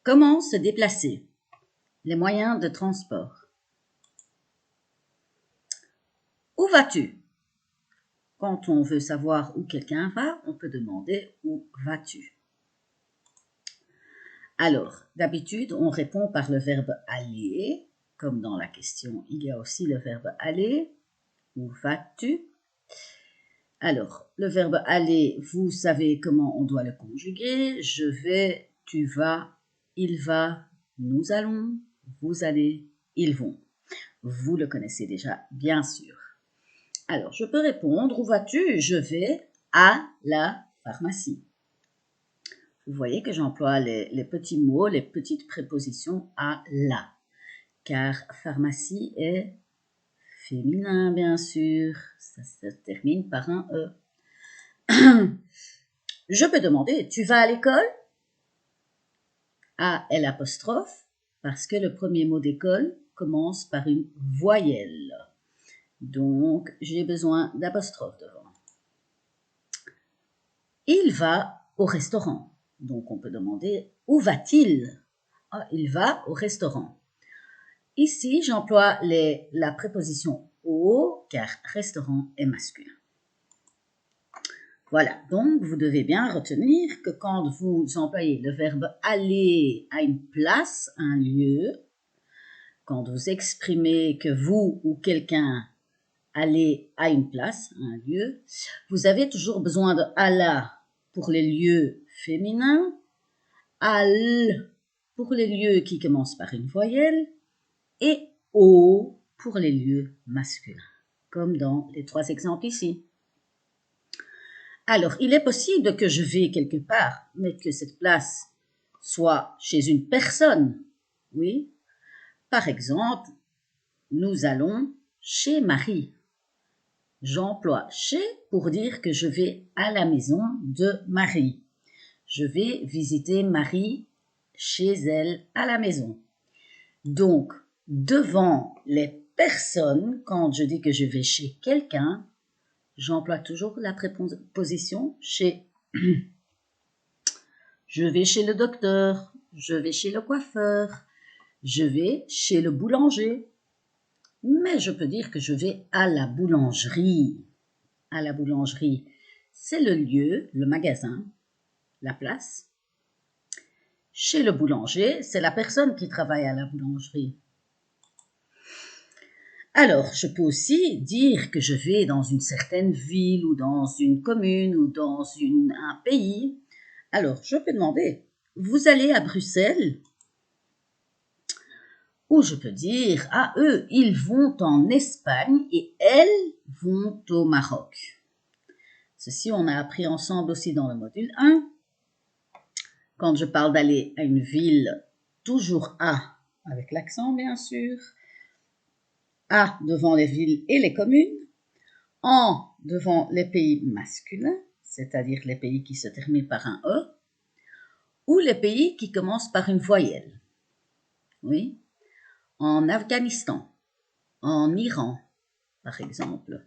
Comment se déplacer? Les moyens de transport. Où vas-tu? Quand on veut savoir où quelqu'un va, on peut demander où vas-tu? Alors, d'habitude, on répond par le verbe aller, comme dans la question, il y a aussi le verbe aller. Où vas-tu? Alors, le verbe aller, vous savez comment on doit le conjuguer. Je vais, tu vas, il va, nous allons, vous allez, ils vont. Vous le connaissez déjà, bien sûr. Alors, je peux répondre, où vas-tu? Je vais à la pharmacie. Vous voyez que j'emploie les petits mots, les petites prépositions à la, car pharmacie est féminin, bien sûr. Ça se termine par un E. Je peux demander, tu vas à l'école? A L apostrophe, parce que le premier mot d'école commence par une voyelle. Donc, j'ai besoin d'apostrophe devant. Il va au restaurant. Donc, on peut demander, où va-t-il? Ah, il va au restaurant. Ici, j'emploie la préposition au, car restaurant est masculin. Voilà, donc vous devez bien retenir que quand vous employez le verbe aller à une place, un lieu, quand vous exprimez que vous ou quelqu'un allez à une place, un lieu, vous avez toujours besoin de alla pour les lieux féminins, al pour les lieux qui commencent par une voyelle et o pour les lieux masculins, comme dans les 3 exemples ici. Alors, il est possible que je vais quelque part, mais que cette place soit chez une personne. Oui. Par exemple, nous allons chez Marie. J'emploie chez pour dire que je vais à la maison de Marie. Je vais visiter Marie chez elle à la maison. Donc, devant les personnes, quand je dis que je vais chez quelqu'un, j'emploie toujours la préposition chez. Je vais chez le docteur, je vais chez le coiffeur, je vais chez le boulanger. Mais je peux dire que je vais à la boulangerie. À la boulangerie, c'est le lieu, le magasin, la place. Chez le boulanger, c'est la personne qui travaille à la boulangerie. Alors, je peux aussi dire que je vais dans une certaine ville ou dans une commune ou dans un pays. Alors, je peux demander, vous allez à Bruxelles? Ou je peux dire, ah, eux, ils vont en Espagne et elles vont au Maroc. Ceci, on a appris ensemble aussi dans le module 1. Quand je parle d'aller à une ville, toujours à, avec l'accent bien sûr, à devant les villes et les communes, en devant les pays masculins, c'est-à-dire les pays qui se terminent par un E, ou les pays qui commencent par une voyelle. Oui. En Afghanistan, en Iran, par exemple.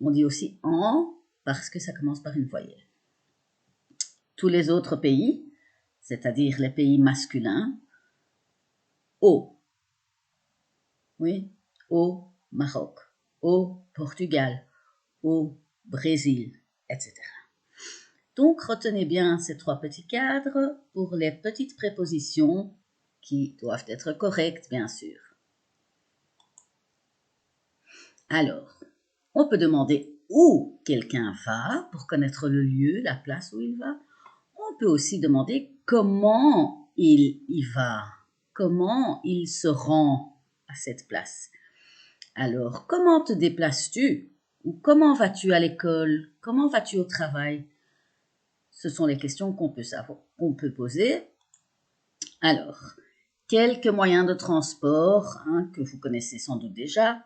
On dit aussi en parce que ça commence par une voyelle. Tous les autres pays, c'est-à-dire les pays masculins, au. Oui, au Maroc, au Portugal, au Brésil, etc. Donc, retenez bien ces 3 petits cadres pour les petites prépositions qui doivent être correctes, bien sûr. Alors, on peut demander où quelqu'un va pour connaître le lieu, la place où il va. On peut aussi demander comment il y va, comment il se rend à cette place. Alors, comment te déplaces-tu? Ou comment vas-tu à l'école? Comment vas-tu au travail? Ce sont les questions qu'on peut poser. Alors, quelques moyens de transport que vous connaissez sans doute déjà.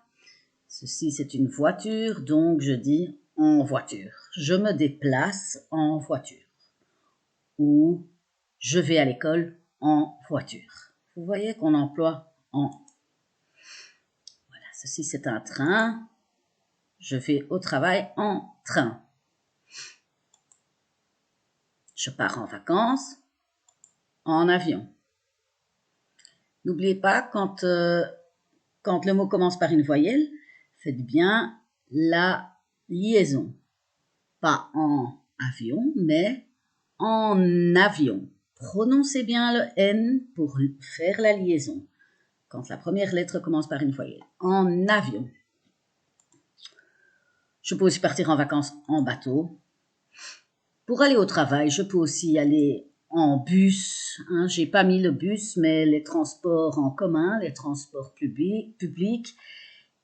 Ceci, c'est une voiture, donc je dis en voiture. Je me déplace en voiture. Ou je vais à l'école en voiture. Vous voyez qu'on emploie en. Voilà, ceci, c'est un train. Je vais au travail en train. Je pars en vacances en avion. N'oubliez pas, quand le mot commence par une voyelle, faites bien la liaison. Pas en avion, mais en avion. Prononcez bien le N pour faire la liaison. Quand la première lettre commence par une voyelle. En avion. Je peux aussi partir en vacances en bateau. Pour aller au travail, je peux aussi aller en bus. J'ai pas mis le bus, mais les transports en commun, les transports publics.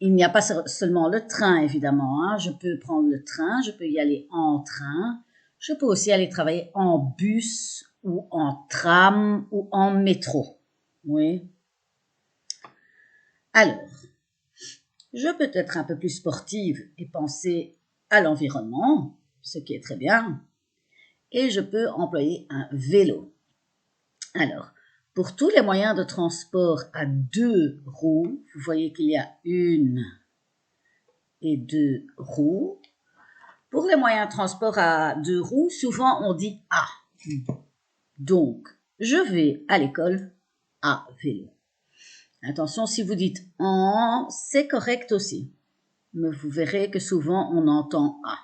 Il n'y a pas seulement le train, évidemment. Je peux prendre le train, je peux y aller en train. Je peux aussi aller travailler en bus ou en tram ou en métro. Oui. Alors, je peux être un peu plus sportive et penser à l'environnement, ce qui est très bien. Et je peux employer un vélo. Alors, pour tous les moyens de transport à 2 roues, vous voyez qu'il y a 1 et 2 roues. Pour les moyens de transport à 2 roues, souvent on dit à. Donc, je vais à l'école à vélo. Attention, si vous dites en, c'est correct aussi. Mais vous verrez que souvent on entend à.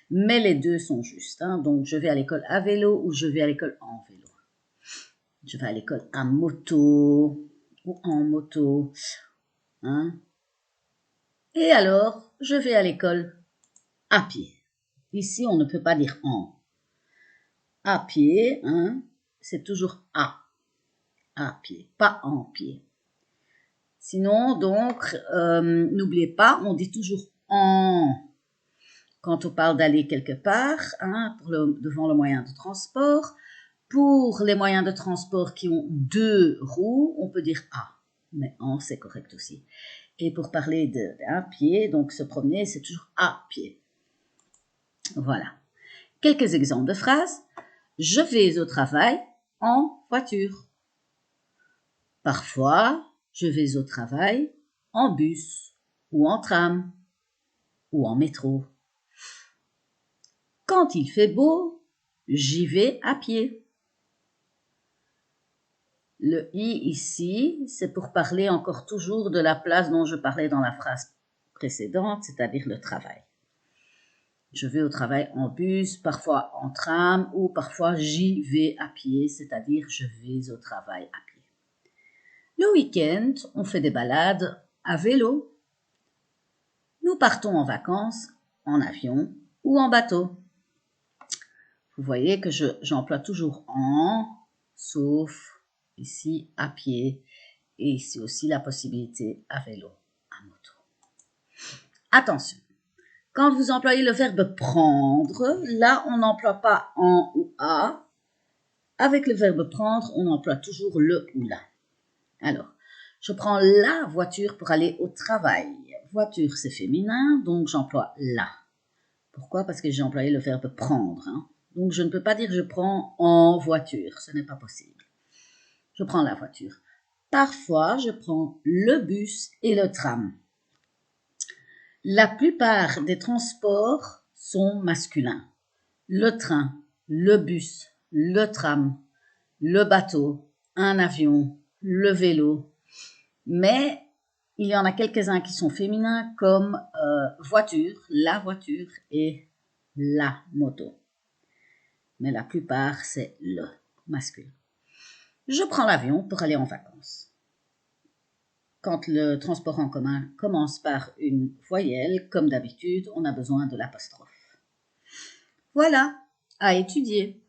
Mais les deux sont justes. Donc, je vais à l'école à vélo ou je vais à l'école en vélo. Je vais à l'école à moto ou en moto. Et alors, je vais à l'école à pied. Ici, on ne peut pas dire en. À pied, c'est toujours à. À pied, pas en pied. Sinon, donc, n'oubliez pas, on dit toujours en. Quand on parle d'aller quelque part, devant le moyen de transport. Pour les moyens de transport qui ont 2 roues, on peut dire à. Mais en, c'est correct aussi. Et pour parler d'un pied, donc se promener, c'est toujours à pied. Voilà. Quelques exemples de phrases. Je vais au travail en voiture. Parfois, je vais au travail en bus ou en tram ou en métro. Quand il fait beau, j'y vais à pied. Le i ici, c'est pour parler encore toujours de la place dont je parlais dans la phrase précédente, c'est-à-dire le travail. Je vais au travail en bus, parfois en tram ou parfois j'y vais à pied, c'est-à-dire je vais au travail à pied. Le week-end, on fait des balades à vélo. Nous partons en vacances en avion ou en bateau. Vous voyez que j'emploie toujours en, sauf ici à pied et ici aussi la possibilité à vélo, à moto. Attention, quand vous employez le verbe prendre, là on n'emploie pas en ou à. Avec le verbe prendre, on emploie toujours le ou la. Alors, je prends la voiture pour aller au travail. Voiture, c'est féminin, donc j'emploie la. Pourquoi? Parce que j'ai employé le verbe prendre. Donc, je ne peux pas dire je prends en voiture. Ce n'est pas possible. Je prends la voiture. Parfois, je prends le bus et le tram. La plupart des transports sont masculins. Le train, le bus, le tram, le bateau, un avion, le vélo. Mais il y en a quelques-uns qui sont féminins comme voiture, la voiture et la moto. Mais la plupart, c'est le masculin. Je prends l'avion pour aller en vacances. Quand le transport en commun commence par une voyelle, comme d'habitude, on a besoin de l'apostrophe. Voilà, à étudier.